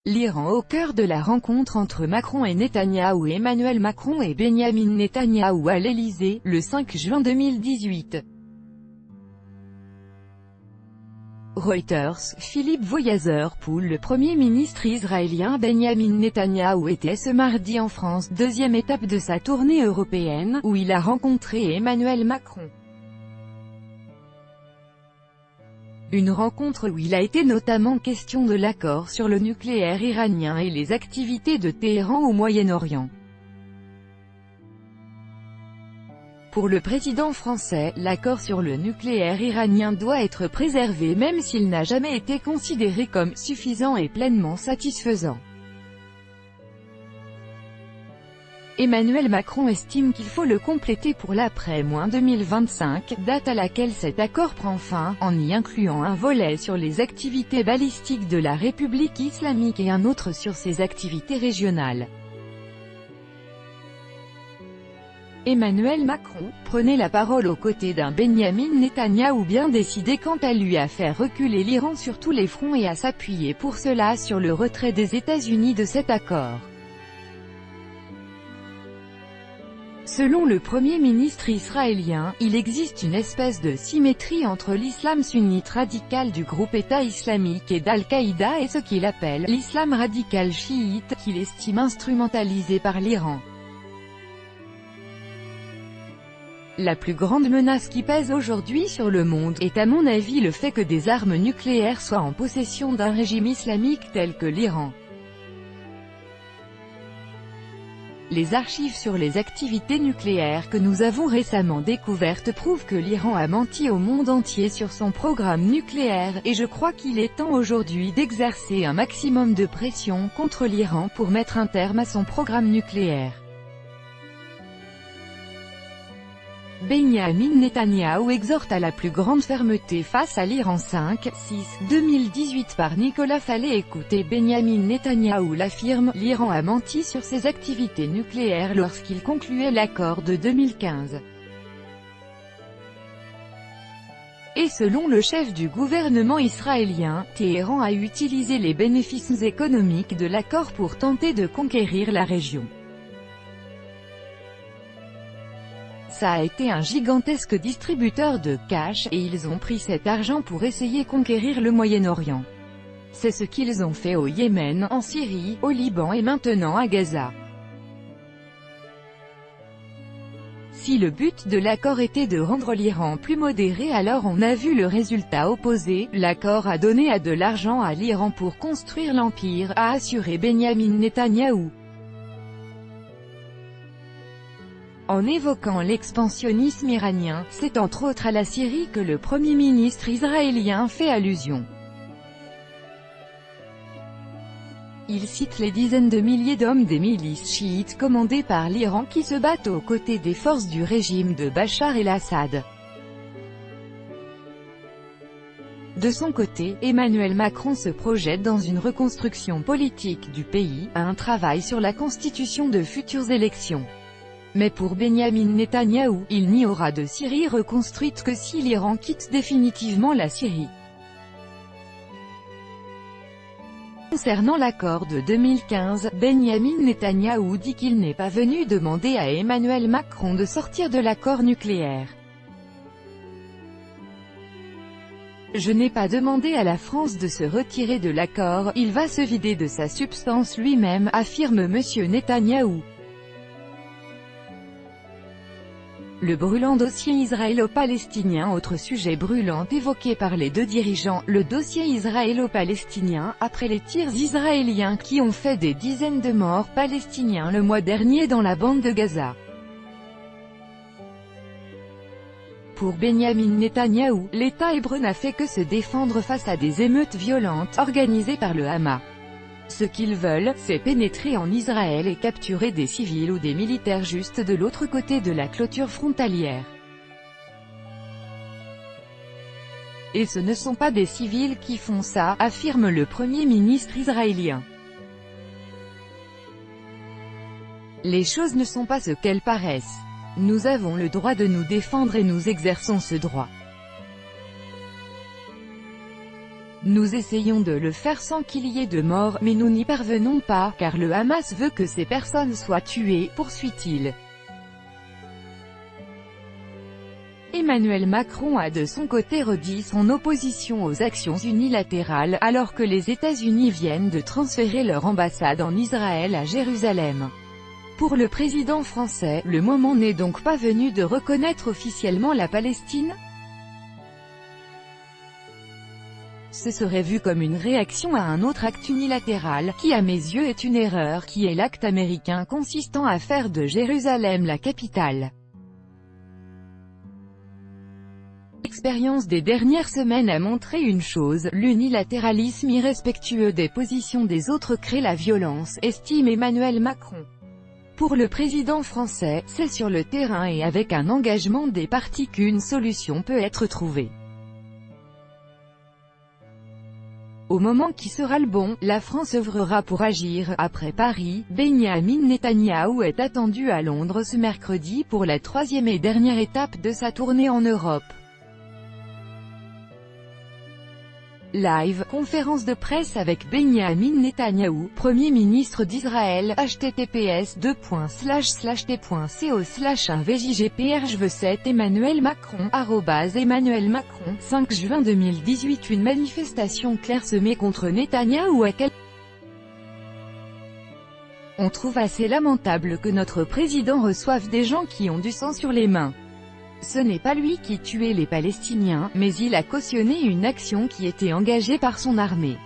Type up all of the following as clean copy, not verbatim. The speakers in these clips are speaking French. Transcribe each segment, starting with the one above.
L'Iran au cœur de la rencontre entre Macron et Netanyahou. Emmanuel Macron et Benyamin Netanyahou à l'Elysée, le 5 juin 2018. Reuters, Philippe Voyazer-Poul. Le Premier ministre israélien Benyamin Netanyahou était ce mardi en France, deuxième étape de sa tournée européenne, où il a rencontré Emmanuel Macron. Une rencontre où il a été notamment question de l'accord sur le nucléaire iranien et les activités de Téhéran au Moyen-Orient. Pour le président français, l'accord sur le nucléaire iranien doit être préservé même s'il n'a jamais été considéré comme suffisant et pleinement satisfaisant. Emmanuel Macron estime qu'il faut le compléter pour l'après-2025, date à laquelle cet accord prend fin, en y incluant un volet sur les activités balistiques de la République islamique et un autre sur ses activités régionales. Emmanuel Macron prenait la parole aux côtés d'un Benyamin Netanyahou bien décidé quant à lui à faire reculer l'Iran sur tous les fronts et à s'appuyer pour cela sur le retrait des États-Unis de cet accord. Selon le Premier ministre israélien, il existe une espèce de symétrie entre l'islam sunnite radical du groupe État islamique et d'Al-Qaïda et ce qu'il appelle l'islam radical chiite, qu'il estime instrumentalisé par l'Iran. La plus grande menace qui pèse aujourd'hui sur le monde est à mon avis le fait que des armes nucléaires soient en possession d'un régime islamique tel que l'Iran. Les archives sur les activités nucléaires que nous avons récemment découvertes prouvent que l'Iran a menti au monde entier sur son programme nucléaire, et je crois qu'il est temps aujourd'hui d'exercer un maximum de pression contre l'Iran pour mettre un terme à son programme nucléaire. Benyamin Netanyahou exhorte à la plus grande fermeté face à l'Iran. 5, 6, 2018 par Nicolas Fallet. Écoutez, Benyamin Netanyahou l'affirme, l'Iran a menti sur ses activités nucléaires lorsqu'il concluait l'accord de 2015. Et selon le chef du gouvernement israélien, Téhéran a utilisé les bénéfices économiques de l'accord pour tenter de conquérir la région. Ça a été un gigantesque distributeur de cash, et ils ont pris cet argent pour essayer conquérir le Moyen-Orient. C'est ce qu'ils ont fait au Yémen, en Syrie, au Liban et maintenant à Gaza. Si le but de l'accord était de rendre l'Iran plus modéré, alors on a vu le résultat opposé. L'accord a donné de l'argent à l'Iran pour construire l'empire, a assuré Benyamin Netanyahou. En évoquant l'expansionnisme iranien, c'est entre autres à la Syrie que le Premier ministre israélien fait allusion. Il cite les dizaines de milliers d'hommes des milices chiites commandées par l'Iran qui se battent aux côtés des forces du régime de Bachar el-Assad. De son côté, Emmanuel Macron se projette dans une reconstruction politique du pays, un travail sur la constitution de futures élections. Mais pour Benyamin Netanyahou, il n'y aura de Syrie reconstruite que si l'Iran quitte définitivement la Syrie. Concernant l'accord de 2015, Benyamin Netanyahou dit qu'il n'est pas venu demander à Emmanuel Macron de sortir de l'accord nucléaire. Je n'ai pas demandé à la France de se retirer de l'accord, il va se vider de sa substance lui-même, affirme M. Netanyahou. Le brûlant dossier israélo-palestinien. Autre sujet brûlant évoqué par les deux dirigeants, le dossier israélo-palestinien, après les tirs israéliens qui ont fait des dizaines de morts palestiniens le mois dernier dans la bande de Gaza. Pour Benyamin Netanyahou, l'État hébreu n'a fait que se défendre face à des émeutes violentes, organisées par le Hamas. Ce qu'ils veulent, c'est pénétrer en Israël et capturer des civils ou des militaires juste de l'autre côté de la clôture frontalière. Et ce ne sont pas des civils qui font ça, affirme le Premier ministre israélien. Les choses ne sont pas ce qu'elles paraissent. Nous avons le droit de nous défendre et nous exerçons ce droit. Nous essayons de le faire sans qu'il y ait de morts, mais nous n'y parvenons pas, car le Hamas veut que ces personnes soient tuées, poursuit-il. Emmanuel Macron a de son côté redit son opposition aux actions unilatérales, alors que les États-Unis viennent de transférer leur ambassade en Israël à Jérusalem. Pour le président français, le moment n'est donc pas venu de reconnaître officiellement la Palestine? Ce serait vu comme une réaction à un autre acte unilatéral, qui à mes yeux est une erreur, qui est l'acte américain consistant à faire de Jérusalem la capitale. L'expérience des dernières semaines a montré une chose, l'unilatéralisme irrespectueux des positions des autres crée la violence, estime Emmanuel Macron. Pour le président français, c'est sur le terrain et avec un engagement des partis qu'une solution peut être trouvée. Au moment qui sera le bon, la France œuvrera pour agir. Après Paris, Benyamin Netanyahou est attendu à Londres ce mercredi pour la troisième et dernière étape de sa tournée en Europe. Live, conférence de presse avec Benyamin Netanyahou, Premier ministre d'Israël, https://t.co/1vjgpr Je veux 7 Emmanuel Macron, @Emmanuel Macron, 5 juin 2018 Une manifestation clairsemée contre Netanyahou à quel On trouve assez lamentable que notre président reçoive des gens qui ont du sang sur les mains. Ce n'est pas lui qui tuait les Palestiniens, mais il a cautionné une action qui était engagée par son armée.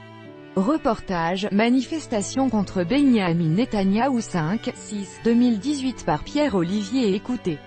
Reportage, manifestation contre Benyamin Netanyahou 5/6/2018 par Pierre Olivier. Écoutez.